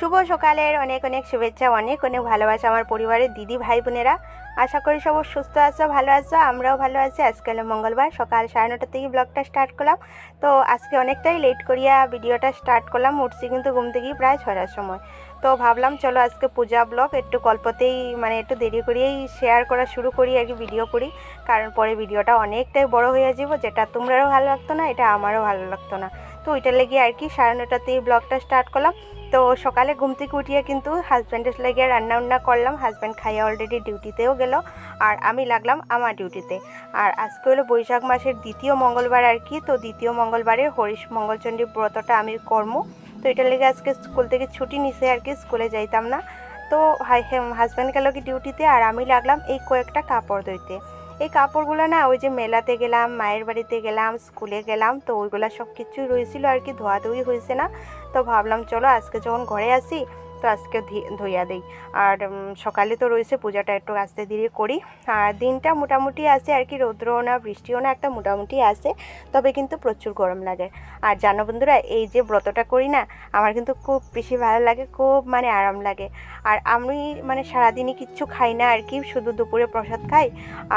शुभ सकालेर अनेक अनेक शुभेच्छा अनेक अनेक भालोबासा आमार परिवारेर दिदी भाई बोनेरा। आशा करी सब सुस्थ आछो भालो आछो, आमराओ भालो आछि। आजके हलो मंगलबार सकाल 9:30 थेके ब्लगटा स्टार्ट करलाम। तो आजके अनेकटाई लेट करिया भिडियोटा स्टार्ट करलाम। उठछि किन्तु घुम थेके प्राय 6टार समय। तो भाबलाम चलो आजके पूजा ब्लग एकटु गल्पतेई माने एकटु देरी करिएई शेयर करा शुरू करी आर कि भिडियो करी, कारण परे भिडियोटा अनेकटाई बड़ो हये जाबे, जेटा तोमराओ भालो लागतो ना, एटा आमारो भालो लागतो ना। तो ओइटार लेगे आर कि 9:30 ब्लगटा स्टार्ट करलाम। तो सकाले घुम थेके उठिए किन्तु हाजबैंडेर लागिए रान्ना बान्ना करलाम। हाजबैंड खाइए अलरेडी डिউটিতেও गेल और आमी लागलाम आमार डिউটিতে। और आजके हलो बैशाख मासेर द्वितीय मंगलबार आर कि। तो द्वितीय मंगलबारे हरिश मंगलचंडी व्रतटा आमी करमु। तो एटार लेगे आजके स्कूल थेके छुटी निছে आर कि, स्कूले जाइताम ना। तो हाजबैंड गेल कि डिউটিতে और आमी लागलाम এই কয়েকটা কাপড় ধুইতে। এই কাপড়গুলো না ওই যে মেলাতে গেলাম, মায়ের বাড়িতে গেলাম, স্কুলে গেলাম, তো ওইগুলো সব কিছুই রয়েছিল আর কি, ধোয়াধুয়ি হয়েছে না। তো ভাবলাম চলো আজকে যখন ঘরে আসি তো আজকে ধুইয়া দেই। আর সকালে তো রয়েছে পূজাটা একটু আস্তে ধীরে করি। আর দিনটা মোটামুটি আছে আর কি, রৌদ্রও না বৃষ্টিও না, একটা মোটামুটি আছে, তবে কিন্তু প্রচুর গরম লাগে। আর জানো বন্ধুরা, এই যে ব্রতটা করি না, আমার কিন্তু খুব বেশি ভালো লাগে, খুব মানে আরাম লাগে। আর আমি মানে সারাদিনই কিচ্ছু খাই না আর কি, শুধু দুপুরে প্রসাদ খাই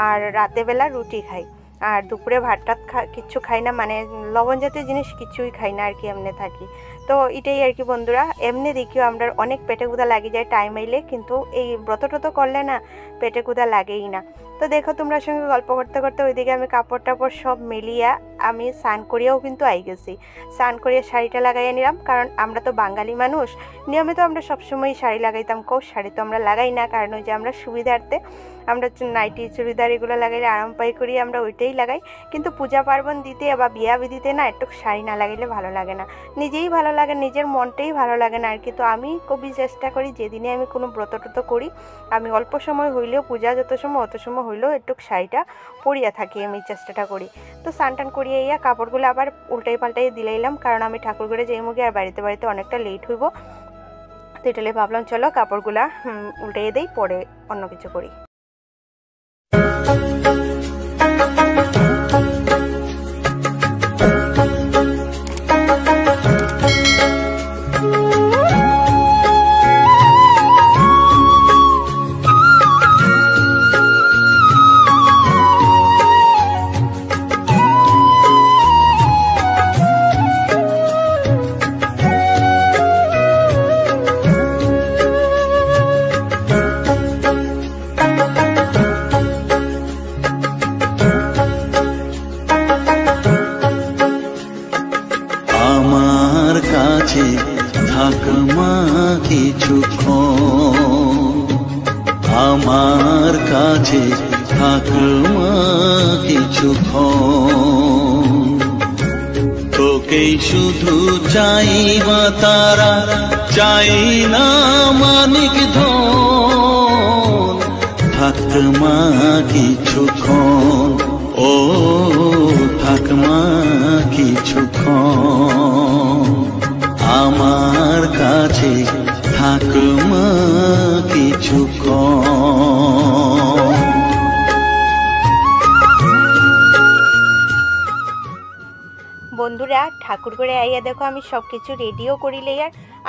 আর রাতেবেলা রুটি খাই। আর দুপুরে ভাত টাত কিচ্ছু খাই না, মানে লবণ জাতীয় জিনিস কিছুই খাই না আর কি, এমনি থাকি। তো এটাই আর কি বন্ধুরা। এমনি দেখিও আমরা অনেক পেটে ক্ষুধা লাগে যায় টাইম আইলে, কিন্তু এই ব্রতটা তো করলে না পেটে ক্ষুধা লাগেই না। তো দেখো তোমরা সঙ্গে গল্প করতে করতে ওইদিকে আমি কাপড় টাপড় সব মেলিয়া আমি স্নান করিয়াও কিন্তু আই গেছি। স্নান করিয়া শাড়িটা লাগাইয়া নিলাম, কারণ আমরা তো বাঙালি মানুষ, নিয়মিত আমরা সবসময় শাড়ি লাগাইতাম। কেউ শাড়ি তো আমরা লাগাই না, কারণ ওই যে আমরা সুবিধার্থে আমরা নাইটি চুড়িদার এগুলো লাগাইলে আরাম পাই করি, আমরা ওইটাই লাগাই। কিন্তু পূজা পার্বণ দিতে বা বিয়া বিধিতে না একটু শাড়ি না লাগাইলে ভালো লাগে না, নিজেই ভালো লাগে, নিজের মনটাই ভালো লাগে না আর কি। তো আমি খুবই চেষ্টা করি যেদিনে আমি কোনো ব্রত টত করি, আমি অল্প সময় হইলেও পূজা যত সময় অত সময় হইলেও একটু শাড়িটা পরিয়া থাকি, আমি চেষ্টাটা করি। তো স্নান টান করিয়ে ইয়া কাপড়গুলো আবার উল্টাই পাল্টাই দিলাইলাম, কারণ আমি ঠাকুর ঘরে যাই মুখে আর বাড়িতে বাড়িতে অনেকটা লেট হইব। তো এটালে ভাবলাম চলো কাপড়গুলা উল্টাইয়ে দেই, পরে অন্য কিছু করি। থাকমা কিছুক্ষণ, আমার কাছে থাকমা কিছুক্ষণ, তোকেই শুধু চাইবা তারা, চাই না মানিক ধন, থাকমা কিছুক্ষণ, ও থাকমা কিছুক্ষণ, আমার কাছে থাকমা কিছুক্ষণ। বন্ধুরা ঠাকুর করে আইয়া দেখো আমি সব কিছু রেডিও করিলে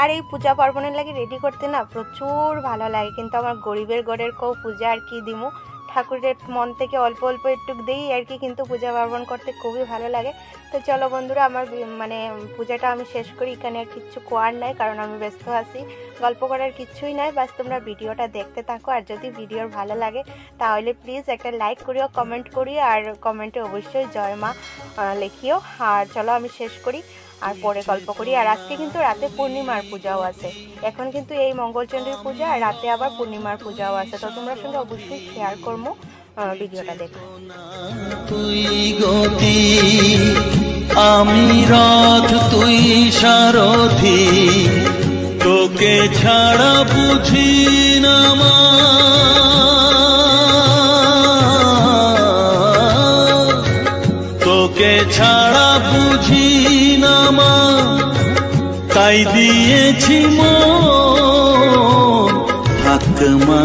আর এই পূজা পার্বণের লাগে রেডি করতে না প্রচুর ভালো লাগে। কিন্তু আমার গরিবের ঘরের কেউ পূজা আর কি দিমু, ঠাকুরের মন থেকে অল্প অল্প একটু দিই আর কি, কিন্তু পূজা পার্বণ করতে খুবই ভালো লাগে। তো চলো বন্ধুরা আমার মানে পূজাটা আমি শেষ করি, এখানে আর কিচ্ছু কোয়ার নাই, কারণ আমি ব্যস্ত আছি, গল্প করার কিচ্ছুই নাই। বাস তোমরা ভিডিওটা দেখতে থাকো, আর যদি ভিডিওর ভালো লাগে তাহলে প্লিজ একটা লাইক করিও, কমেন্ট করিও, আর কমেন্টে অবশ্যই জয় মা লিখিও। আর চলো আমি শেষ করি আর পরে গল্প করি। আর আজকে কিন্তু রাতে পূর্ণিমার পূজাও আছে, এখন কিন্তু এই মঙ্গলচণ্ডীর পূজা আর রাতে আবার পূর্ণিমার পূজাও আছে। তো তোমরা সঙ্গে অবশ্যই শেয়ার করবো ভিডিওটা দেখো। তুই গতি আমি রথ, তুই সারথি, তোকে ছাড়া বুঝি না মা, তোকে ছাড়া বুঝি না মা, তাই দিয়েছি মন, থাকমা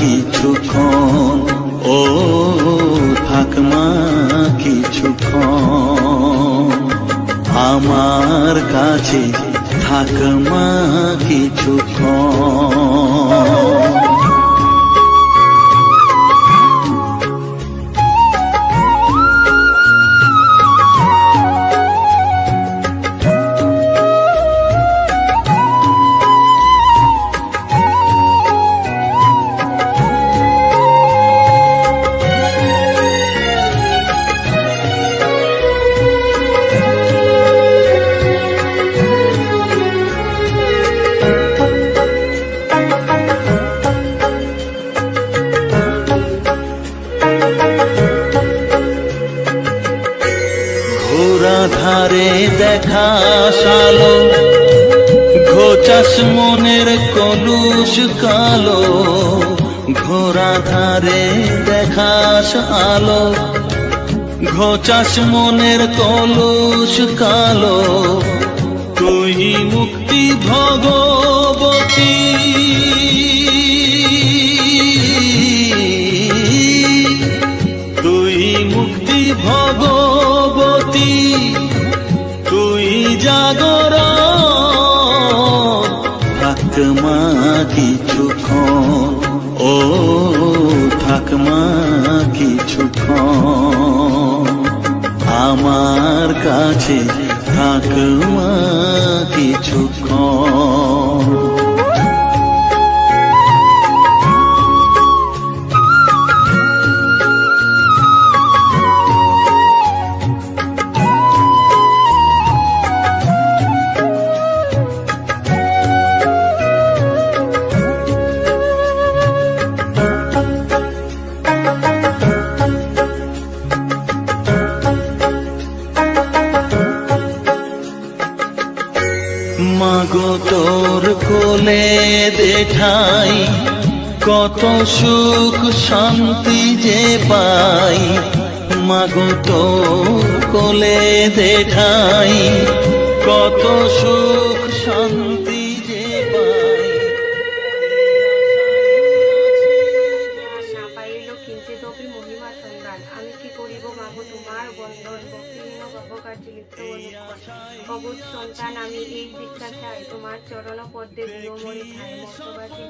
কিছুক্ষণ, ও থাকমা কিছুক্ষণ, আমার কাছে থাক মা কিছুক্ষণ। ধারে দেখা সালো ঘোচাস মনের কলুষ কালো, ঘোরা ধারে দেখাস আলো ঘোচাস মনের কলুষ কালো। তুই মুক্তি ভগবতী তুই মুক্তি ভগবতী তুই জাগর। থাক মা কিছুক্ষণ ও থাক মা কিছুক্ষণ আমার কাছে থাক মা কিছুক্ষণ। মাগো তোর কোলে দেঠাই কত সুখ শান্তি যে পাই। মাগো তোর কোলে দেঠাই কত সুখ শান্তি যে পাই। না পাইল কিঞ্চিদপি মহিমা সন্ধান, আমি কি করিব মাগো তোমার বন্ধন, ভক্তিহীন গহকার্য লিপ্ত অনুক্ষণ। অবুধ সন্তান আমি এই ভিক্ষা চাই, তোমার চরণ পদ্মে দিও মরি ঠাই। মস্তবাসী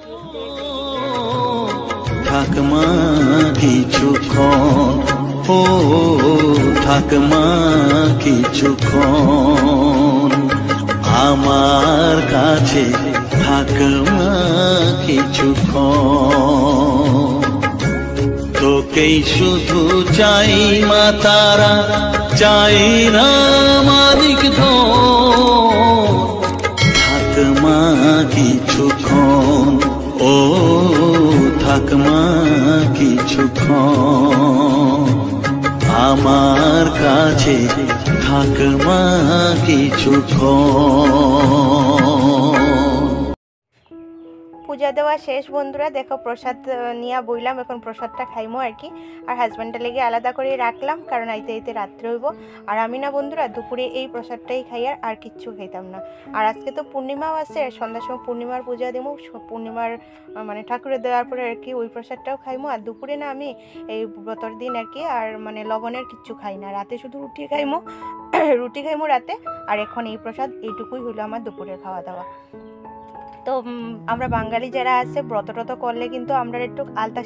থাক মা কিছুক্ষণ ও থাক মা কিছুক্ষণ আমার কাছে থাক মা কিছুক্ষণ। তোকেই শুধু চাই মা তারা, চাই না মালিক ধন। থাক মা কিছুক্ষণ ও থাক মা কিছুক্ষণ আমার কাছে থাক মা কিছুক্ষণ। পূজা দেওয়া শেষ বন্ধুরা, দেখো প্রসাদ নিয়ে বইলাম, এখন প্রসাদটা খাইমো আর কি। আর হাজব্যান্ডটা লেগে আলাদা করে রাখলাম, কারণ আইতে আইতে রাত্রে হইব। আর আমি না বন্ধুরা দুপুরে এই প্রসাদটাই খাই, আর কিচ্ছু খাইতাম না। আর আজকে তো পূর্ণিমাও আছে, সন্ধ্যার সময় পূর্ণিমার পূজা দেবো, পূর্ণিমার মানে ঠাকুরে দেওয়ার পরে আর কি ওই প্রসাদটাও খাইমো। আর দুপুরে না আমি এই ব্রতর দিন আর কি আর মানে লবণের কিচ্ছু খাই না, রাতে শুধু রুটি খাইমো রুটি খাইমো রাতে। আর এখন এই প্রসাদ এইটুকুই হইলো আমার দুপুরের খাওয়া দাওয়া। তো আমরা বাঙালি যারা আছে ব্রত টত করলে কিন্তু আমরা একটু আলতা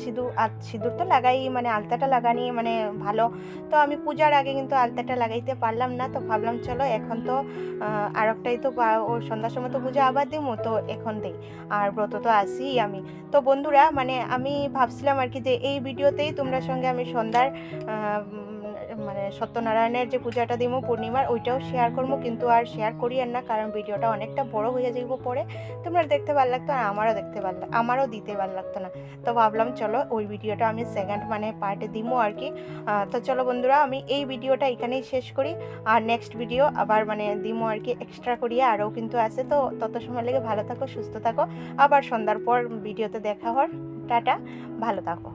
সিঁদুর তো লাগাই, মানে আলতাটা লাগানি মানে ভালো। তো আমি পূজার আগে কিন্তু আলতাটা লাগাইতে পারলাম না, তো ভাবলাম চলো এখন তো আর একটাই তো ও সন্ধ্যার সময় তো পূজা আবার দিব, তো এখন দেই। আর ব্রত তো আসি আমি। তো বন্ধুরা মানে আমি ভাবছিলাম আর কি যে এই ভিডিওতেই তোমরা সঙ্গে আমি সন্ধ্যার মানে সত্যনারায়ণের যে পূজাটা দিব পূর্ণিমার ওইটাও শেয়ার করবো, কিন্তু আর শেয়ার করি আর না, কারণ ভিডিওটা অনেকটা বড় হয়ে যাইব পরে, তোমরা দেখতে ভালো লাগতো না, আমারও দিতে ভালো লাগতো না। তো ভাবলাম চলো ওই ভিডিওটা আমি সেকেন্ড মানে পার্টে দিব আর কি। তো চলো বন্ধুরা আমি এই ভিডিওটা এখানেই শেষ করি, আর নেক্সট ভিডিও আবার মানে দিব আর কি এক্সট্রা করিয়া আরও কিন্তু আছে। তো তত সময় লেগে ভালো থাকো, সুস্থ থাকো, আবার সন্ধ্যার পর ভিডিওতে দেখা হওয়ার। টাটা, ভালো থাকো।